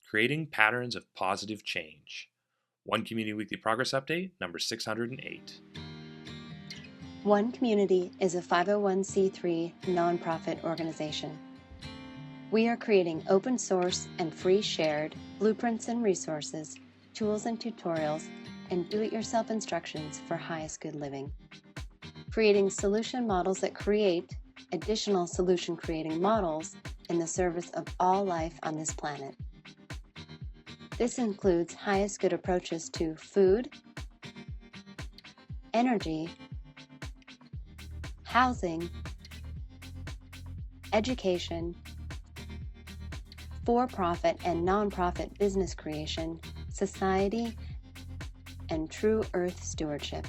Creating Patterns of Positive Change. One Community Weekly Progress Update, number 608. One Community is a 501c3 nonprofit organization. We are creating open source and free shared blueprints and resources, tools and tutorials, and do-it-yourself instructions for highest good living. Creating solution models that create additional solution creating models in the service of all life on this planet. This includes highest good approaches to food, energy, housing, education, for-profit and non-profit business creation, society, and true earth stewardship.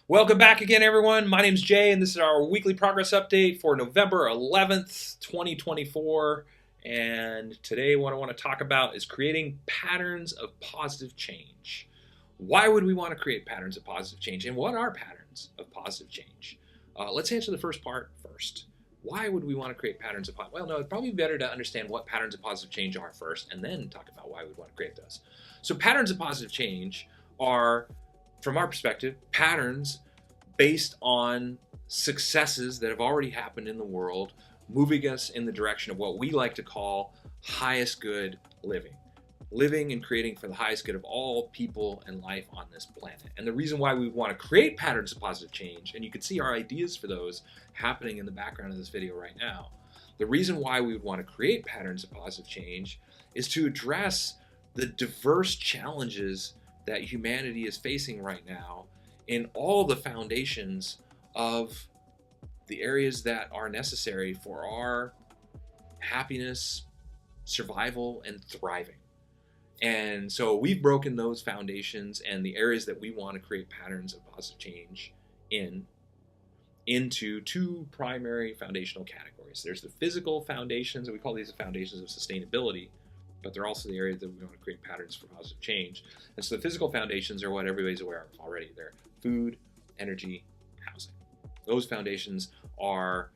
Welcome back again, everyone. My name is Jay, and this is our weekly progress update for November 11th, 2024. And today what I want to talk about is creating patterns of positive change. Why would we want to create patterns of positive change? And what are patterns of positive change? Let's answer the first part first. Why would we want to create patterns of positive? Well, no, it'd probably be better to understand what patterns of positive change are first, and then talk about why we'd want to create those. So patterns of positive change are, from our perspective, patterns based on successes that have already happened in the world, moving us in the direction of what we like to call highest good living. Living and creating for the highest good of all people and life on this planet. And the reason why we want to create patterns of positive change, and you can see our ideas for those happening in the background of this video right now. The reason why we would want to create patterns of positive change is to address the diverse challenges that humanity is facing right now in all the foundations of the areas that are necessary for our happiness, survival, and thriving. And so we've broken those foundations and the areas that we want to create patterns of positive change into two primary foundational categories. There's the physical foundations, and we call these the foundations of sustainability, but they're also the areas that we want to create patterns for positive change. And so the physical foundations are what everybody's aware of already. They're food, energy, housing. Those foundations are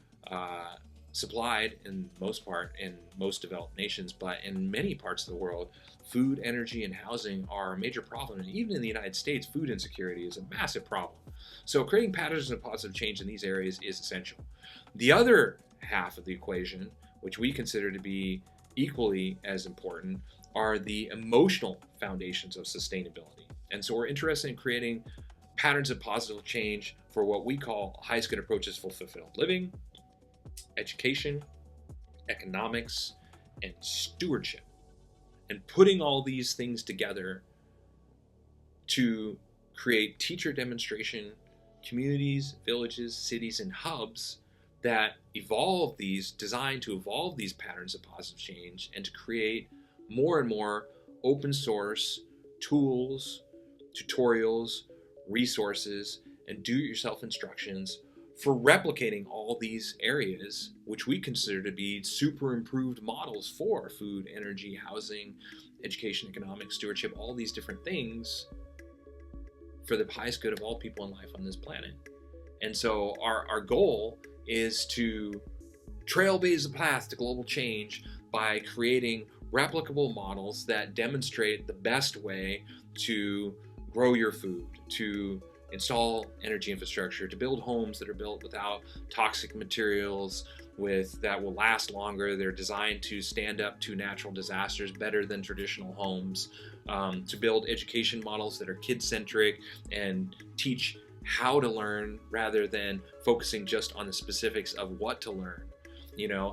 supplied in most part in most developed nations, but in many parts of the world, food, energy, and housing are a major problem. And even in the United States, food insecurity is a massive problem. So creating patterns of positive change in these areas is essential. The other half of the equation, which we consider to be equally as important, are the emotional foundations of sustainability. And so we're interested in creating patterns of positive change for what we call highest good approaches for fulfilled living, education, economics, and stewardship. And putting all these things together to create teacher demonstration communities, villages, cities, and hubs that designed to evolve these patterns of positive change and to create more and more open source tools, tutorials, resources, and do-it-yourself instructions for replicating all these areas, which we consider to be super improved models for food, energy, housing, education, economics, stewardship, all these different things for the highest good of all people in life on this planet. And so our goal is to trailblaze the path to global change by creating replicable models that demonstrate the best way to grow your food, to install energy infrastructure, to build homes that are built without toxic materials, that will last longer. They're designed to stand up to natural disasters better than traditional homes, to build education models that are kid-centric and teach how to learn rather than focusing just on the specifics of what to learn.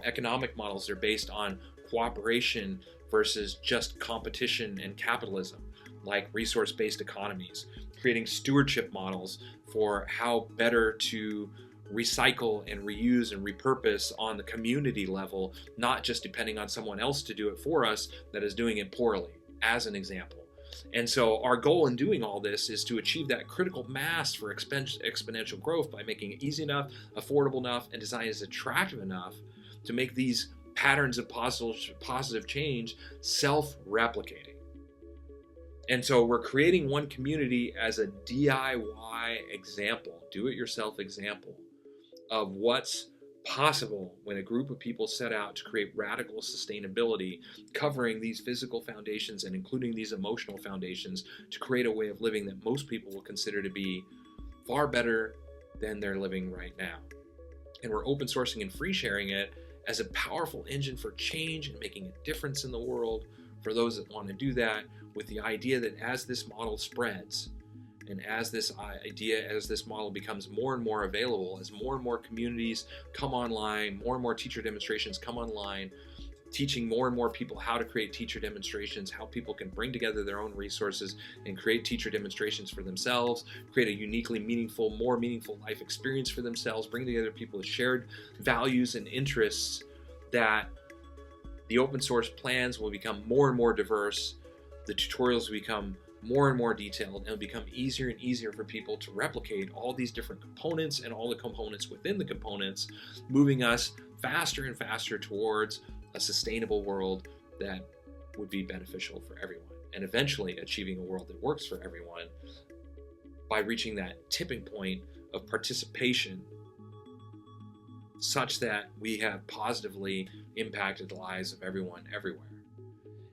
Economic models are based on cooperation versus just competition and capitalism, like resource-based economies, creating stewardship models for how better to recycle and reuse and repurpose on the community level, not just depending on someone else to do it for us that is doing it poorly, as an example. And so our goal in doing all this is to achieve that critical mass for exponential growth by making it easy enough, affordable enough, and designed as attractive enough to make these patterns of positive change self-replicating. And so we're creating one community as a DIY example, do-it-yourself example of what's possible when a group of people set out to create radical sustainability, covering these physical foundations and including these emotional foundations to create a way of living that most people will consider to be far better than they're living right now. And we're open sourcing and free sharing it as a powerful engine for change and making a difference in the world for those that want to do that, with the idea that as this model spreads, and as this model becomes more and more available, as more and more communities come online, more and more teacher demonstrations come online, teaching more and more people how to create teacher demonstrations, how people can bring together their own resources and create teacher demonstrations for themselves, create a uniquely meaningful, more meaningful life experience for themselves, bring together people with shared values and interests, that the open source plans will become more and more diverse, the tutorials will become more and more detailed, and it'll become easier and easier for people to replicate all these different components and all the components within the components, moving us faster and faster towards a sustainable world that would be beneficial for everyone, and eventually achieving a world that works for everyone by reaching that tipping point of participation such that we have positively impacted the lives of everyone everywhere.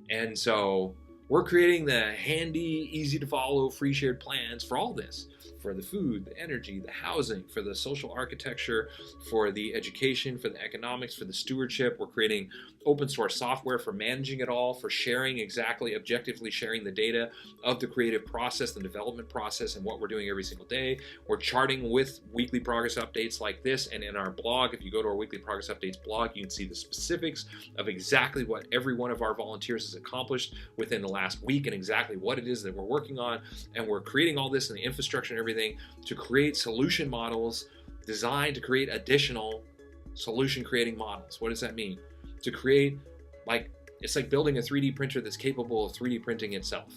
And so we're creating the handy, easy to follow, free shared plans for all this, for the food, the energy, the housing, for the social architecture, for the education, for the economics, for the stewardship. We're creating open source software for managing it all, for sharing exactly, objectively sharing the data of the creative process, the development process, and what we're doing every single day. We're charting with weekly progress updates like this, and in our blog, if you go to our weekly progress updates blog, you can see the specifics of exactly what every one of our volunteers has accomplished within the last week and exactly what it is that we're working on. And we're creating all this in the infrastructure and everything to create solution models designed to create additional solution creating models. What does that mean? To create, it's like building a 3D printer that's capable of 3D printing itself.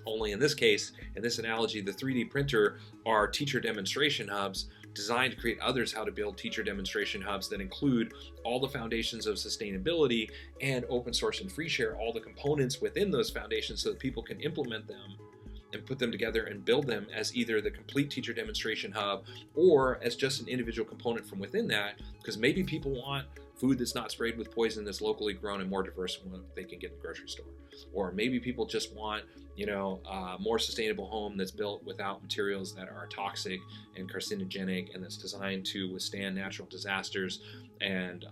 Only in this case, in this analogy, the 3D printer are teacher demonstration hubs designed to create others how to build teacher demonstration hubs that include all the foundations of sustainability and open source and free share all the components within those foundations so that people can implement them and put them together and build them as either the complete teacher demonstration hub or as just an individual component from within that, because maybe people want food that's not sprayed with poison, that's locally grown and more diverse than what they can get in the grocery store. Or maybe people just want, a more sustainable home that's built without materials that are toxic and carcinogenic and that's designed to withstand natural disasters and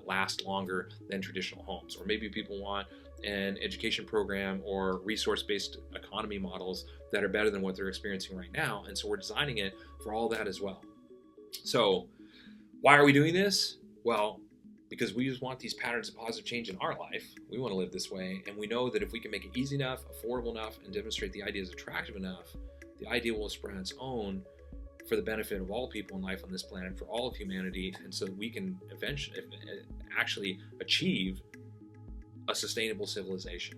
last longer than traditional homes. Or maybe people want an education program or resource-based economy models that are better than what they're experiencing right now. And so we're designing it for all that as well. So why are we doing this? Well, because we just want these patterns of positive change in our life. We want to live this way. And we know that if we can make it easy enough, affordable enough, and demonstrate the idea is attractive enough, the idea will spread on its own for the benefit of all people in life on this planet, for all of humanity. And so we can eventually actually achieve a sustainable civilization.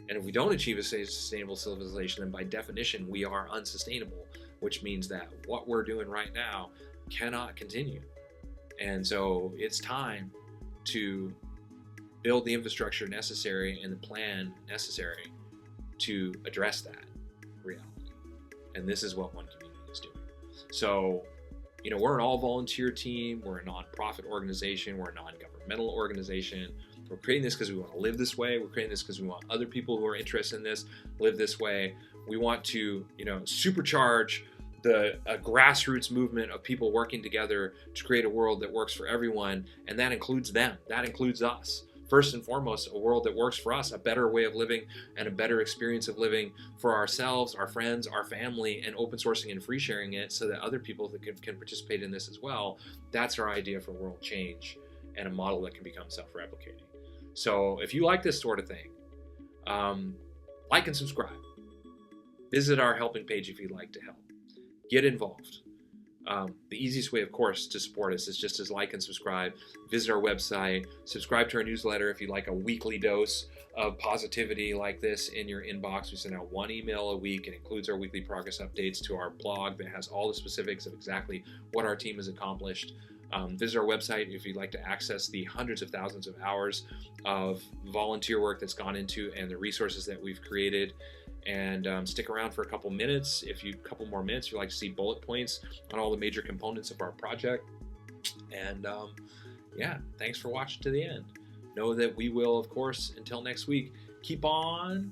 And if we don't achieve a sustainable civilization, then by definition, we are unsustainable, which means that what we're doing right now cannot continue. And so it's time to build the infrastructure necessary and the plan necessary to address that reality. And this is what One Community is doing. So, we're an all-volunteer team. We're a nonprofit organization. We're a non-governmental organization. We're creating this because we want to live this way. We're creating this because we want other people who are interested in this live this way. We want to, supercharge the grassroots movement of people working together to create a world that works for everyone, and that includes them. That includes us. First and foremost, a world that works for us, a better way of living and a better experience of living for ourselves, our friends, our family, and open sourcing and free sharing it so that other people that can participate in this as well. That's our idea for world change and a model that can become self-replicating. So if you like this sort of thing, like and subscribe. Visit our helping page if you'd like to help. Get involved. The easiest way, of course, to support us is just to like and subscribe. Visit our website. Subscribe to our newsletter if you'd like a weekly dose of positivity like this in your inbox. We send out one email a week. It includes our weekly progress updates to our blog that has all the specifics of exactly what our team has accomplished. Visit our website if you'd like to access the hundreds of thousands of hours of volunteer work that's gone into and the resources that we've created. and stick around for a couple minutes. If you couple more minutes, you'd like to see bullet points on all the major components of our project. And yeah, thanks for watching to the end. Know that we will, of course, until next week, keep on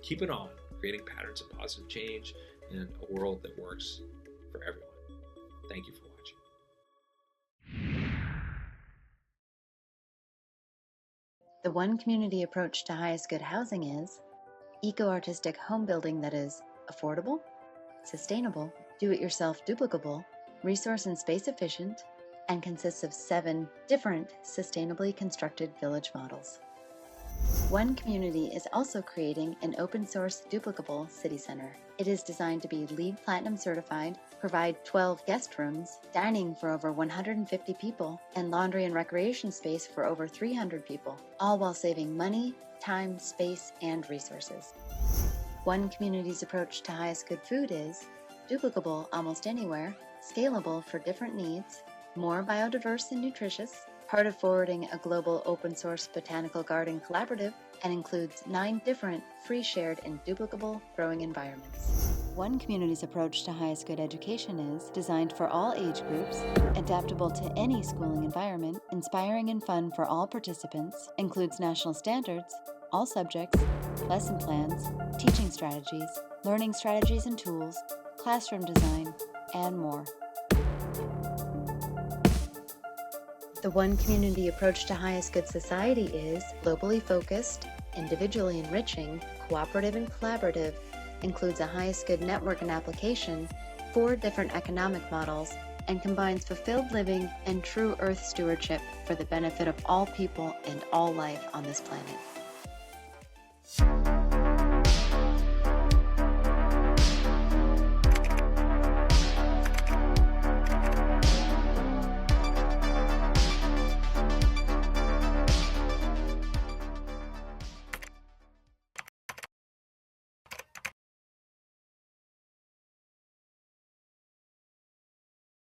keeping on, creating patterns of positive change in a world that works for everyone. Thank you for watching. The one community approach to highest good housing is eco-artistic home building that is affordable, sustainable, do-it-yourself duplicable, resource and space efficient, and consists of 7 different sustainably constructed village models. One Community is also creating an open-source duplicable city center. It is designed to be LEED Platinum certified, provide 12 guest rooms, dining for over 150 people, and laundry and recreation space for over 300 people, all while saving money, time, space, and resources. One Community's approach to highest good food is duplicable almost anywhere, scalable for different needs, more biodiverse and nutritious, part of forwarding a global open-source botanical garden collaborative, and includes 9 different free, shared, and duplicable growing environments. One Community's approach to highest good education is designed for all age groups, adaptable to any schooling environment, inspiring and fun for all participants, includes national standards, all subjects, lesson plans, teaching strategies, learning strategies and tools, classroom design, and more. The One Community approach to highest good society is globally focused, individually enriching, cooperative and collaborative, includes a highest good network and application, 4 different economic models, and combines fulfilled living and true earth stewardship for the benefit of all people and all life on this planet.